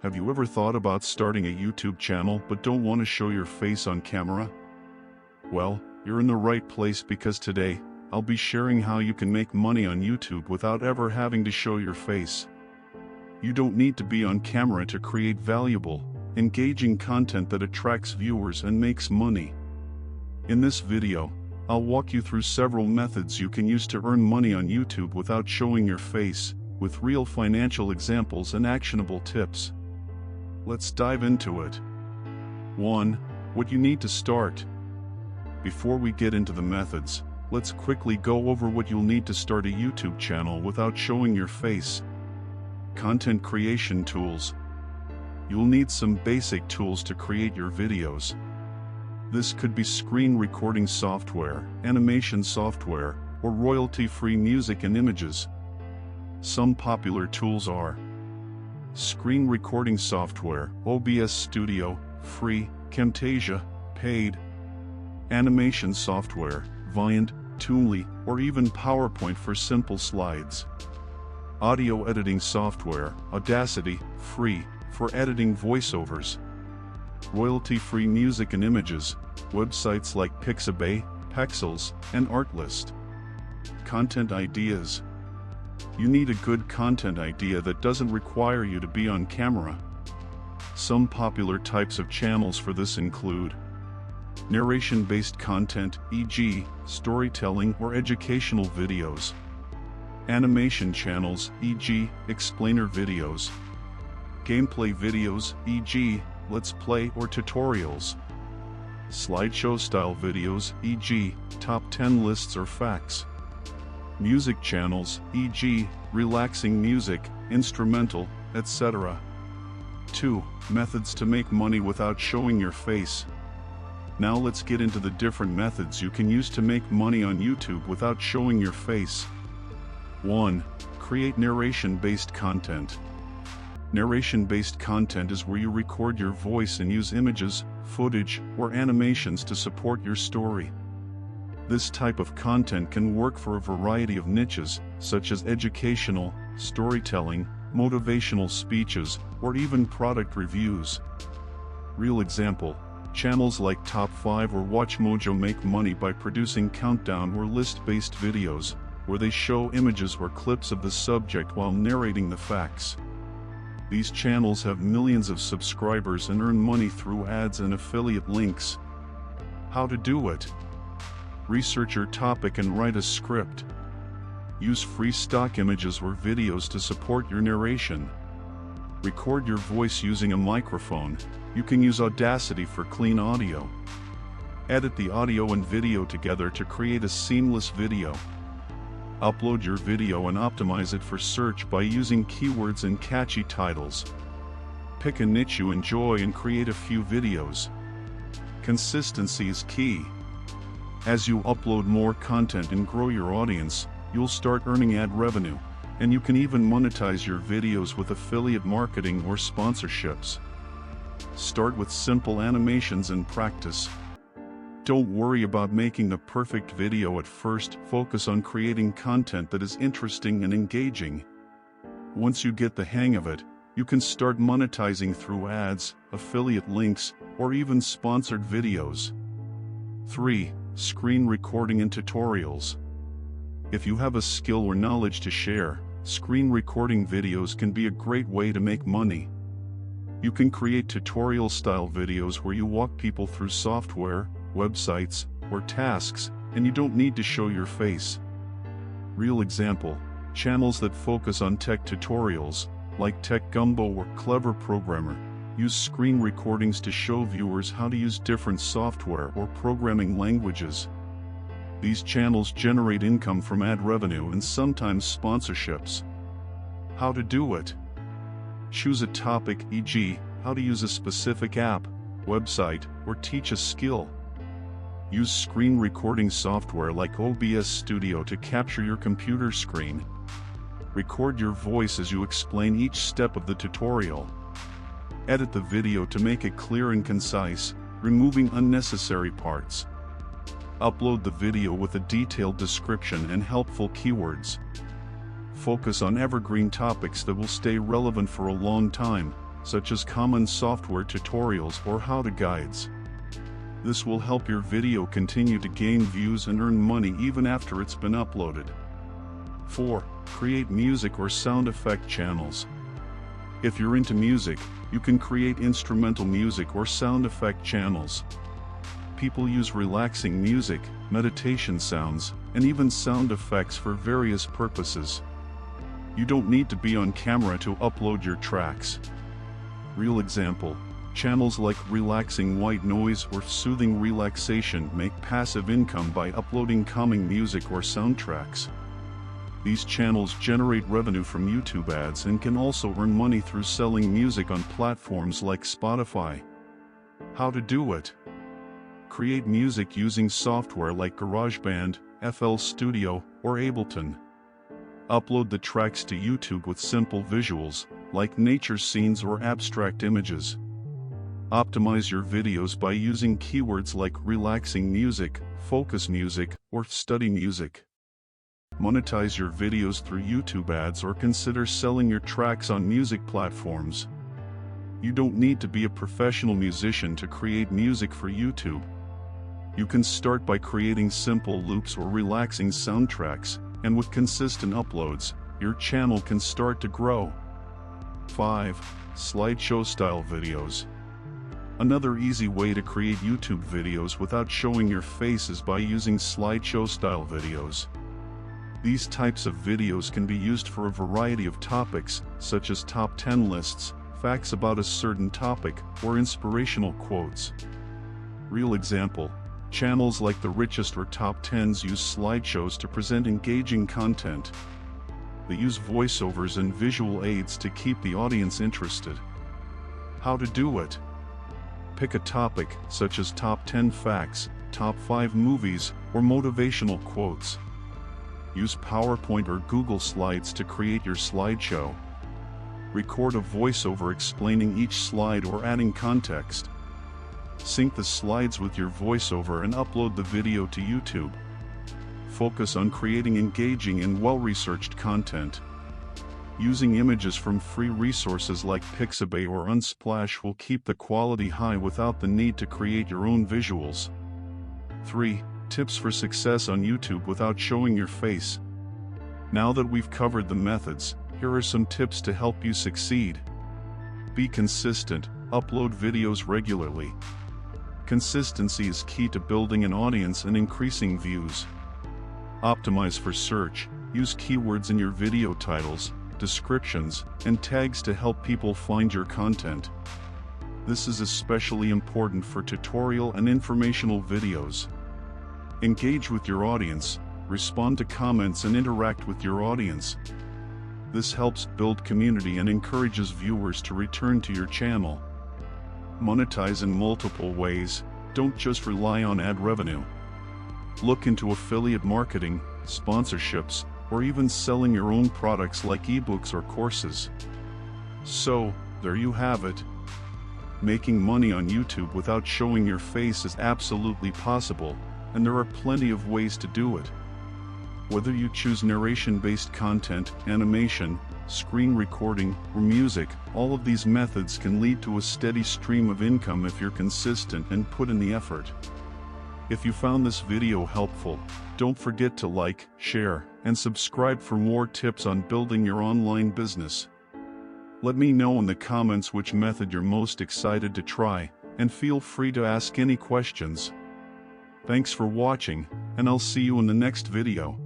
Have you ever thought about starting a YouTube channel but don't want to show your face on camera? Well, you're in the right place because today, I'll be sharing how you can make money on YouTube without ever having to show your face. You don't need to be on camera to create valuable, engaging content that attracts viewers and makes money. In this video, I'll walk you through several methods you can use to earn money on YouTube without showing your face, with real financial examples and actionable tips. Let's dive into it. 1. What you need to start. Before we get into the methods, let's quickly go over what you'll need to start a YouTube channel without showing your face. Content creation tools. You'll need some basic tools to create your videos. This could be screen recording software, animation software, or royalty-free music and images. Some popular tools are screen recording software, OBS Studio, free, Camtasia, paid. Animation software, Viant, Toonly, or even PowerPoint for simple slides. Audio editing software, Audacity, free, for editing voiceovers. Royalty-free music and images, websites like Pixabay, Pexels, and Artlist. Content ideas. You need a good content idea that doesn't require you to be on camera. Some popular types of channels for this include narration-based content, e.g., storytelling or educational videos. Animation channels, e.g., explainer videos. Gameplay videos, e.g., let's play or tutorials. Slideshow-style videos, e.g., top 10 lists or facts. Music channels, e.g., relaxing music, instrumental, etc. 2. Methods to make money without showing your face. Now let's get into the different methods you can use to make money on YouTube without showing your face. 1. Create narration-based content. Narration-based content is where you record your voice and use images, footage, or animations to support your story. This type of content can work for a variety of niches, such as educational, storytelling, motivational speeches, or even product reviews. Real example, channels like Top 5 or WatchMojo make money by producing countdown or list-based videos, where they show images or clips of the subject while narrating the facts. These channels have millions of subscribers and earn money through ads and affiliate links. How to do it? Research your topic and write a script. Use free stock images or videos to support your narration. Record your voice using a microphone. You can use Audacity for clean audio. Edit the audio and video together to create a seamless video. Upload your video and optimize it for search by using keywords and catchy titles. Pick a niche you enjoy and create a few videos. Consistency is key. As you upload more content and grow your audience, you'll start earning ad revenue, and you can even monetize your videos with affiliate marketing or sponsorships. Start with simple animations and practice. Don't worry about making the perfect video at first, focus on creating content that is interesting and engaging. Once you get the hang of it, you can start monetizing through ads, affiliate links, or even sponsored videos. 3. Screen recording and tutorials. If you have a skill or knowledge to share, screen recording videos can be a great way to make money. You can create tutorial-style videos where you walk people through software, websites, or tasks, and you don't need to show your face. Real example, channels that focus on tech tutorials, like Tech Gumbo or Clever Programmer, use screen recordings to show viewers how to use different software or programming languages. These channels generate income from ad revenue and sometimes sponsorships. How to do it? Choose a topic, e.g., how to use a specific app, website, or teach a skill. Use screen recording software like OBS Studio to capture your computer screen. Record your voice as you explain each step of the tutorial. Edit the video to make it clear and concise, removing unnecessary parts. Upload the video with a detailed description and helpful keywords. Focus on evergreen topics that will stay relevant for a long time, such as common software tutorials or how-to guides. This will help your video continue to gain views and earn money even after it's been uploaded. 4. Create music or sound effect channels. If you're into music, you can create instrumental music or sound effect channels. People use relaxing music, meditation sounds, and even sound effects for various purposes. You don't need to be on camera to upload your tracks. Real example, channels like relaxing white noise or soothing relaxation make passive income by uploading calming music or soundtracks. These channels generate revenue from YouTube ads and can also earn money through selling music on platforms like Spotify. How to do it? Create music using software like GarageBand, FL Studio, or Ableton. Upload the tracks to YouTube with simple visuals, like nature scenes or abstract images. Optimize your videos by using keywords like relaxing music, focus music, or study music. Monetize your videos through YouTube ads or consider selling your tracks on music platforms. You don't need to be a professional musician to create music for YouTube. You can start by creating simple loops or relaxing soundtracks, and with consistent uploads, your channel can start to grow. 5. Slideshow-style videos. Another easy way to create YouTube videos without showing your face is by using slideshow-style videos. These types of videos can be used for a variety of topics, such as top 10 lists, facts about a certain topic, or inspirational quotes. Real example, channels like The Richest or Top 10s use slideshows to present engaging content. They use voiceovers and visual aids to keep the audience interested. How to do it? Pick a topic, such as top 10 facts, top 5 movies, or motivational quotes. Use PowerPoint or Google Slides to create your slideshow. Record a voiceover explaining each slide or adding context. Sync the slides with your voiceover and upload the video to YouTube. Focus on creating engaging and well-researched content. Using images from free resources like Pixabay or Unsplash will keep the quality high without the need to create your own visuals. 3. Tips for success on YouTube without showing your face. Now that we've covered the methods, here are some tips to help you succeed. Be consistent, upload videos regularly. Consistency is key to building an audience and increasing views. Optimize for search, use keywords in your video titles, descriptions, and tags to help people find your content. This is especially important for tutorial and informational videos. Engage with your audience, respond to comments and interact with your audience. This helps build community and encourages viewers to return to your channel. Monetize in multiple ways, don't just rely on ad revenue. Look into affiliate marketing, sponsorships, or even selling your own products like ebooks or courses. So, there you have it. Making money on YouTube without showing your face is absolutely possible, and there are plenty of ways to do it. Whether you choose narration-based content, animation, screen recording, or music, all of these methods can lead to a steady stream of income if you're consistent and put in the effort. If you found this video helpful, don't forget to like, share, and subscribe for more tips on building your online business. Let me know in the comments which method you're most excited to try, and feel free to ask any questions. Thanks for watching, and I'll see you in the next video.